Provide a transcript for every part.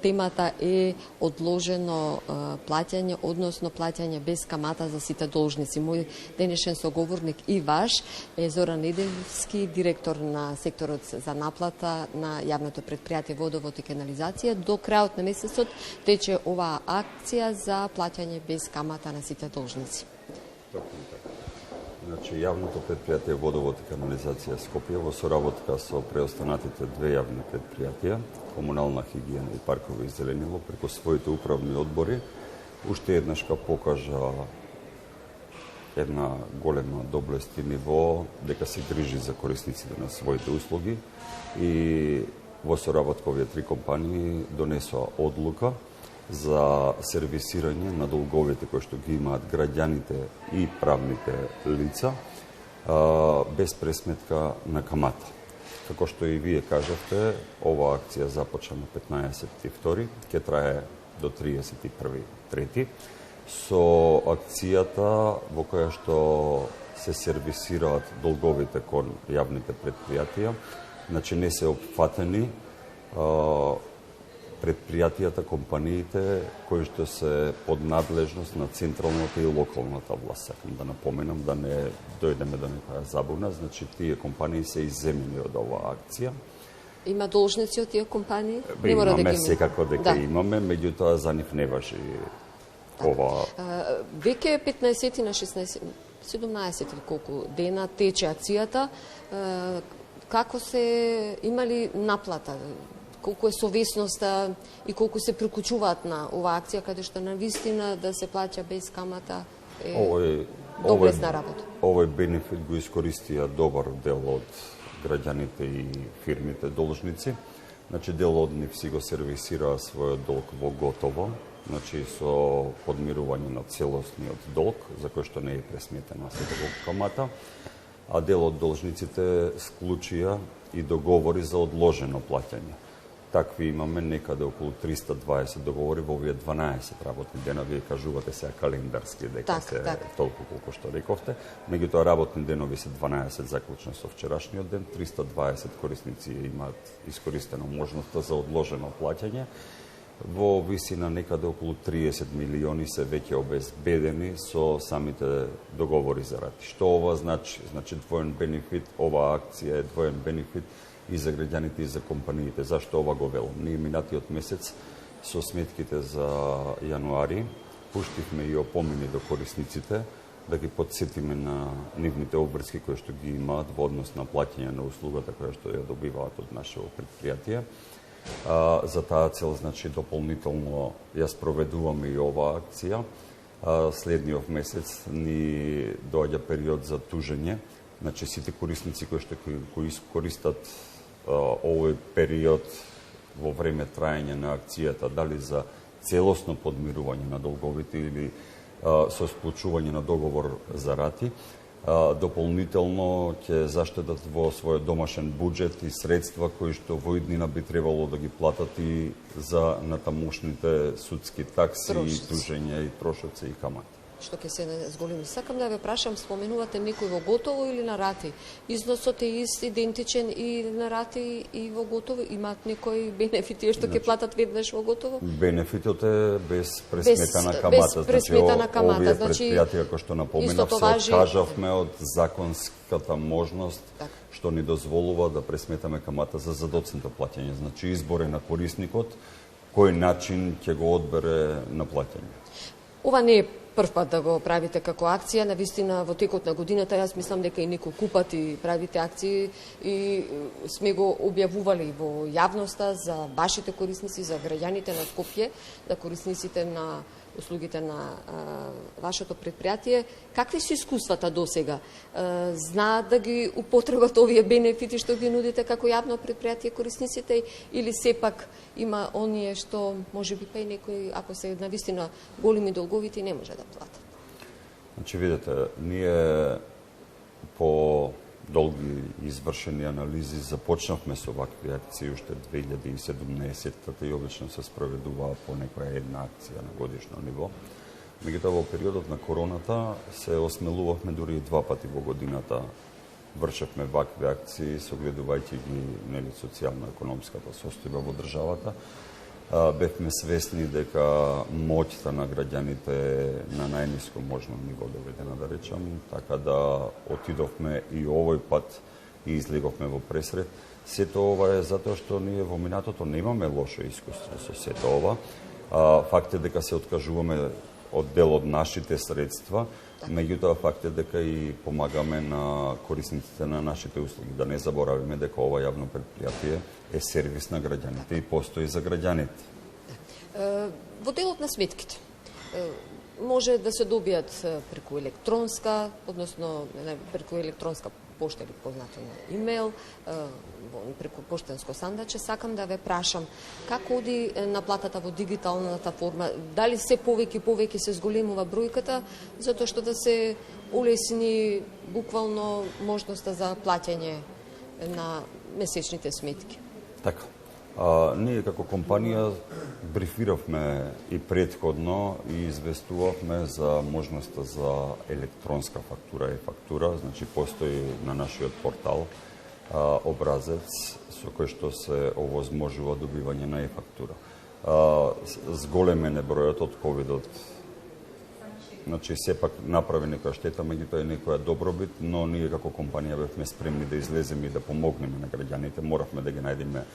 темата е одложено плаќање, односно плаќање без камата за сите должници. Мој денешен соговорник и ваш е Зоран Неделски, директор на секторот за наплата на јавното предпријатие Водовод и канализација. До крајот на месецот тече оваа акција за плаќање без камата на сите должници. Точно така. Значи, јавното предпријатие Водовод и канализација Скопје во соработка со преостанатите две јавни предпријатија, Комунална хигиена и паркови и зеленило, преку своите управни одбори, уште еднашка покажа една голема доблест и ниво дека се грижи за корисниците на своите услуги и во соработка овие три компании донесоа одлука за сервисирање на долговите кои што ги имаат граѓаните и правните лица без пресметка на камата. Како што и вие кажавте, оваа акција започна на 15.2, ќе трае до 31.3, со акцијата во која што се сервисираат долговите кон јавните предпријатија. Значи не се опфатени предпријатијата, компаниите кои што се под надлежност на централната и локалната власт. Сакам да напоменам да не дојдеме до некоја забуна, значи тие компании се изземени од оваа акција. Има должници од тие компании? Имаме секако дека имаме, меѓутоа за нив не важи ова. Веќе 15 на 16, 17 или колку дена тече акцијата. Како се имали наплата? Колку е совесноста и колку се прикучуваат на оваа акција, каде што навистина да се плаќа без камата е доблесна работа. Овој бенефит го искористија добар дел од граѓаните и фирмите должници. Значи, дел од нив си го сервисираа својот долг во готово, значи со подмирување на целосниот долг, за кој што не е пресметена секако камата, а дел од должниците склучија и договори за одложено плаќање. Такви имаме некаде околу 320 договори во овие 12 работни дена. Вие кажувате сега календарски дека се толку колку што рековте. Меѓутоа работни денови се 12 заклучно со вчерашниот ден. 320 корисници имаат искористена можноста за одложено плаќање. Во висина некаде околу 30 милиони се веќе обезбедени со самите договори за рати. Што ова значи? Значи двоен бенефит, оваа акција е двоен бенефит и за граѓаните и за компаниите. Зашто ова го велам? Ние минатиот месец со сметките за јануари пуштивме и опомени до корисниците да ги подсетиме на нивните обврски кои што ги имаат во однос на плаќање на услугата која што ја добиваат од нашето предпријатие. За таа цел, значи, дополнително ја спроведуваме и оваа акција. Следниот месец ни доаѓа период за тужење. Значи, сите корисници кои искористат овој период во време траење на акцијата, дали за целосно подмирување на долговите или со склучување на договор за рати, дополнително ќе заштедат во својот домашен буџет и средства кои што во иднина би требало да ги платат и за натамошните судски такси, и тужења, и трошоци, и камати. Што ќе се зголеми. Сакам да ве прашам, споменувате некој во готово или на рати? Износот е идентичен и на рати и во готово? Имаат некои бенефити што ќе платат веднаш во готово? Бенефитот е без пресметана камата. Без пресметана камата. Овие предпријатија кои што напоменав се откажавме од законската можност што ни дозволува да пресметаме камата за задоцнато плаќање. Значи, избор е на корисникот кој начин ќе го одбере на плаќање. Ова не е прв пат да го правите како акција, навистина во текот на годината, јас мислам дека и неколку пати правите акции и сме го објавували во јавноста за вашите корисници, за граѓаните на Скопје, за корисниците на услугите на вашето предпријатие. Какви се искуствата до сега? Знаат да ги употребат овие бенефити што ги нудите како јавно предпријатие корисниците или сепак има оние што можеби па и некои, ако се навистина големи долговите, не може да платат? Значи, видете, ние по долги извршени анализи започнавме со вакви акции уште 2017-та и обично се спроведуваа по некоја една акција на годишно ниво. Меѓутоа, во периодот на короната се осмелувавме дури и два пати во годината вршевме вакви акции, согледувајќи ги социјално-економската состојба во државата. бевме свесни дека моќта на граѓаните е на најниско можно ниво доведена, да речам, така да отидовме и овој пат и излеговме во пресред. Сето ова е затоа што ние во минатото немаме лошо искуство со сето ова. Факт е дека се откажуваме од дел од нашите средства, меѓутоа факт е дека и помагаме на корисниците на нашите услуги. Да не заборавиме дека ова јавно предпријатие е сервис на граѓаните и постои за граѓаните. Во делот на сметките може да се добијат преку електронска, односно преку електронска пошта или познато на имейл, преку поштенско сандаче. Сакам да ве прашам, како оди наплатата во дигиталната форма? Дали се повеќе се зголемува бројката, затоа што да се улесни буквално можноста за плаќање на месечните сметки? Така. Ние како компанија брифиравме и претходно и известувавме за можноста за електронска фактура и фактура, значи постои на нашиот портал образец со кој што се овозможува добивање на e-фактура. Зголемен е бројот од ковидот. Значи сепак направи некоја штета, меѓутоа и некоја добробит, но ние како компанија бевме спремни да излеземе и да помогнеме на граѓаните, моравме да ги најдеме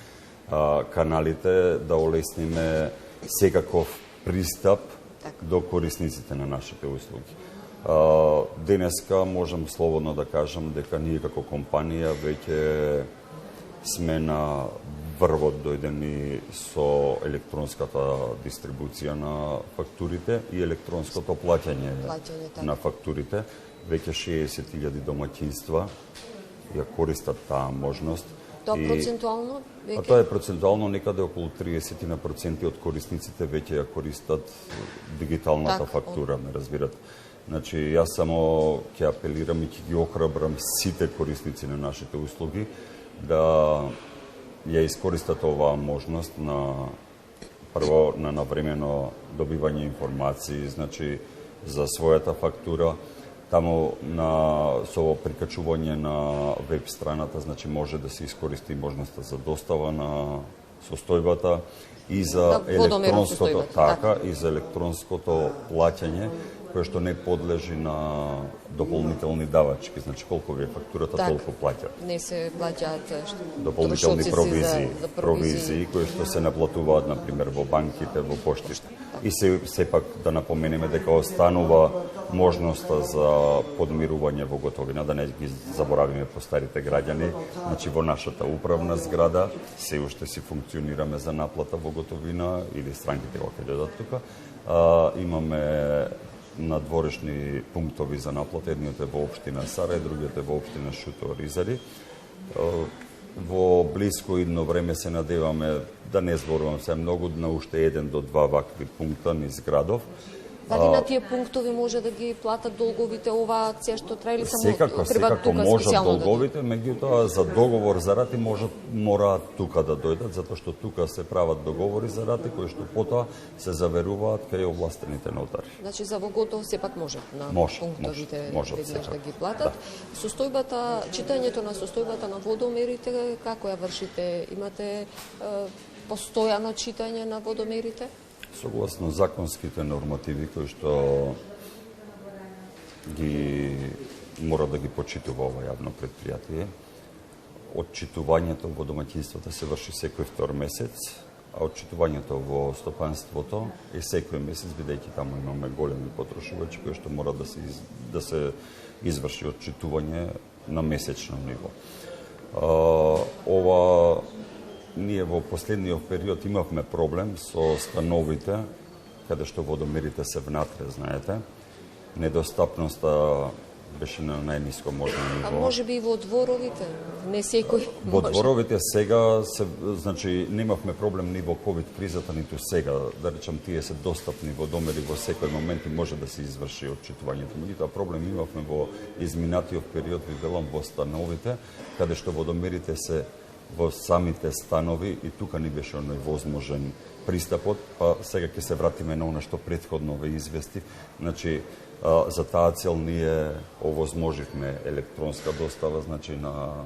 каналите, да олесниме секаков пристап до корисниците на нашите услуги. Денеска можам слободно да кажам дека ние како компанија веќе сме на врвот дојдени со електронската дистрибуција на фактурите и електронското плаќање на фактурите. Веќе 60.000 домаќинства ја користат таа можност. Тоа процентуално? Тоа е процентуално, некаде околу 30% од корисниците веќе ја користат дигиталната фактура, ме разбирате. Значи, јас само ќе апелирам и ќе ги охрабрам сите корисници на нашите услуги да ја искористат оваа можност на прво на навремено добивање информации, значи за својата фактура. Таму со прикачување на веб страната, значи може да се искористи можноста за достава на состојбата и за електронското и за електронското плаќање, кое што не подлежи на дополнителни давачки, значи колку ви е фактурата, толку плаќат. Не се плаќаат дополнителни провизии кои што се наплатуваат на пример во банките, во поштите. И сепак да напоменеме дека останува можноста за подмирување во готовина, да не ги заборавиме по старите граѓани. Значи во нашата управна зграда се уште си функционираме за наплата во готовина или странките кога ќе дојдат тука. Имаме надворешни пунктови за наплата, едниот е во општина Сарај, другиот е во општина Шуто Ризари. Во блиско идно време се надеваме, да не зборувам се многу, на уште 1 до 2 вакви пункта низ градов. Дали на тие пунктови може да ги платат долговите оваа акција што траи или само секако можат долговите, меѓутоа за договор за рати мораат тука да дојдат, затоа што тука се прават договори за рати кои што потоа се заверуваат кај овластените нотари. Значи за во готов сепак може на пунктовите да ги платат. Состојбата, читањето на состојбата на водомерите, како ја вршите? Имате постојано читање на водомерите? Согласно законските нормативи кои што ги мора да ги почитува ова јавно предпријатие, отчитувањето во домаќинствата се врши секој втор месец, а отчитувањето во стопанството е секој месец, бидејќи таму имаме големи потрошувачи кои што мора да се изврши отчитување на месечно ниво. Ова ние во последниот период имавме проблем со становите, каде што водомерите се внатре, знаете. Недостапноста беше на најниско можно ниво. А може би и во дворовите? Не секој може. Во дворовите сега, значи, немавме проблем ни во ковид кризата, ниту сега. Да речам, тие се достапни водомери во секој момент и може да се изврши отчитувањето. Меѓутоа проблем имавме во изминатиот период, ви велам, во становите, каде што водомерите се во самите станови и тука ни беше невозможен пристапот, па сега ќе се вратиме на она што претходно ве извести. Значи, за таа цел ние овозможивме електронска достава, значи на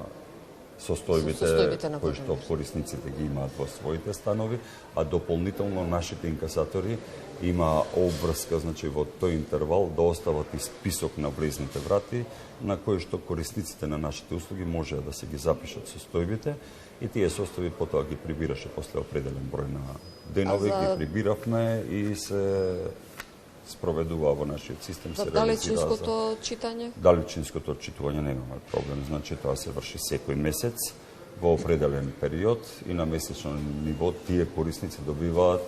состојбите на кои што корисниците ги имаат во своите станови, а дополнително нашите инкасатори има обврска, значи во тој интервал да остават и список на влезните врати на кои што корисниците на нашите услуги можеа да се ги запишат состојбите и тие состојби потоа ги прибираше после определен број на денови, ги прибиравме и се спроведува во нашиот систем, се реализира. Далечинското читање? Далечинското читување немаме проблем, значи тоа се врши секој месец во определен период и на месечно ниво тие корисници добиваат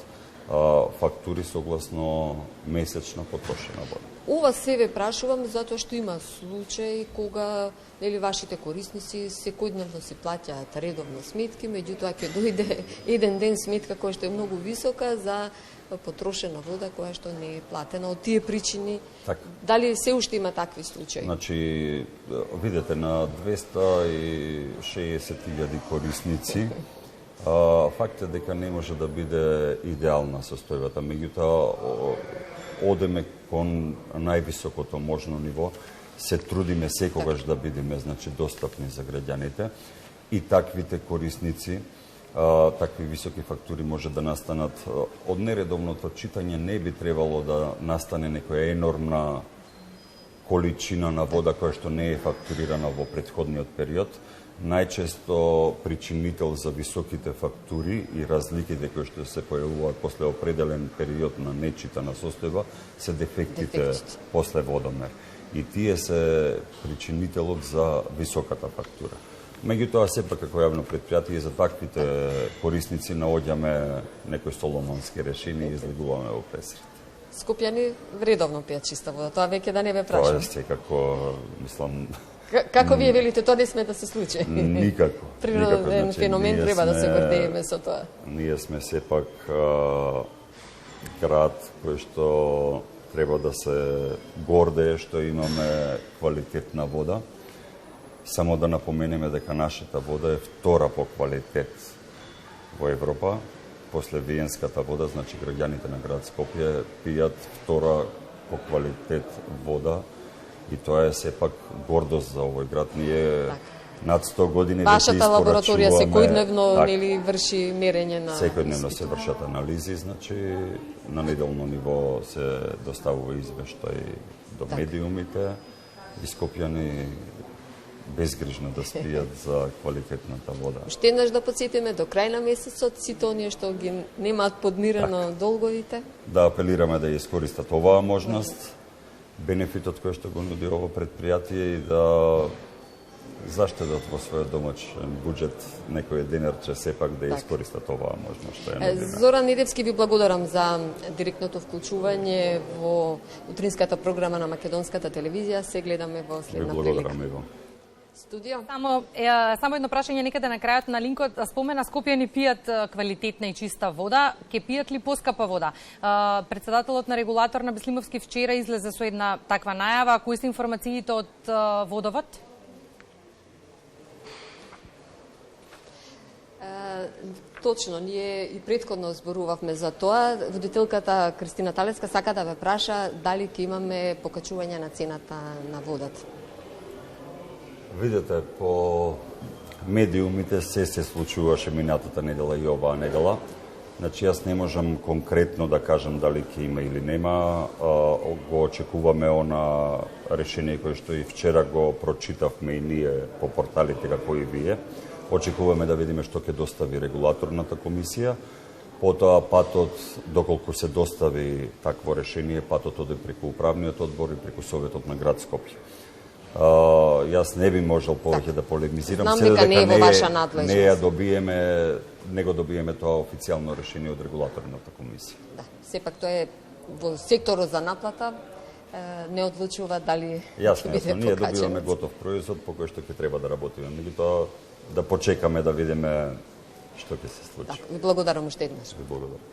фактури согласно месечна потрошена вода. Ова се ве прашувам затоа што има случаи кога вашите корисници секојдневно си плаќаат редовно сметки, меѓутоа ќе дојде еден ден сметка која што е многу висока за потрошена вода која што не е платена од тие причини. Так. Дали се уште има такви случаи? Значи, видете, на 260.000 корисници, факт е дека не може да биде идеална состојбата, меѓутоа одеме кон највисокото можно ниво, се трудиме секогаш да бидеме, значи, достапни за граѓаните и таквите корисници, такви високи фактури може да настанат од нередовното читање, не би требало да настане некоја енормна количина на вода која што не е фактурирана во претходниот период. Најчесто причинител за високите фактури и разликите кои што се појавуваат после определен период на нечитана состојба се дефектите после водомер. И тие се причинителот за високата фактура. Меѓутоа, сепак како јавно предпријатие за таквите корисници наоѓаме некои соломонски решения и излегуваме во пресрет. Скопјани редовно пијат чиста вода, тоа веќе да не ве прашам. Тоа е секако, мислам... Како вие велите, тоа не сме да се случи? Никако. Природен феномен, треба да се гордееме со тоа. Ние сме сепак град кој што треба да се гордее што имаме квалитетна вода. Само да напоменеме дека нашата вода е втора по квалитет во Европа. После виенската вода, значи граѓаните на град Скопје пијат втора по квалитет вода и тоа е сепак гордост за овој град. Ние над 100 години Вашата лабораторија секојдневно нели врши мерење на... Секојдневно се вршат анализи, значи на неделно ниво се доставува извештај до медиумите и скопјани безгрижно да спијат за квалитетната вода. Уште еднаш да подсетиме до крај на месецот сите оние што ги немаат подмирено долговите. Да апелираме да ја искористат оваа можност, бенефитот кој што го нуди ово предпријатие и да заштедат во својот домашен буџет некој денарче сепак да искористат оваа можност што е нудиме. Зоран Недевски, ви благодарам за директното вклучување во утринската програма на Македонската телевизија. Се гледаме во следна прилика. Благодарам, Иво. Студио. Само едно прашање некаде на крајот на линкот. Спомена скопјани пијат квалитетна и чиста вода. Ке пијат ли поскапа вода? Председателот на регулатор на Беслимовски вчера излезе со една таква најава. Кои се информациите од водовод? Точно, ние и претходно зборувавме за тоа. Водителката Кристина Талеска сака да ве праша дали ќе имаме покачување на цената на водата. Видете, по медиумите се случуваше минатата недела и оваа недела. Значи, јас не можам конкретно да кажам дали ќе има или нема. Го очекуваме она решение кое што и вчера го прочитавме и ние по порталите како и вие. Очекуваме да видиме што ќе достави регулаторната комисија. Потоа патот, доколку се достави такво решение, патот оде преку управниот одбор и преку Советот на град Скопје. Јас не би можел повеќе да полемизирам. Знам дека не е во ваша надлежност. Не го добиеме тоа официјално решение од регулаторната комисија. Да, сепак тоа е во секторот за наплата, не одлучува дали ќе биде покачено. Ние добиваме готов производ по кој што ќе треба да работиме. Меѓутоа да почекаме да видиме што ќе се случи. Ви благодарам уште еднаш. Ви благодарам.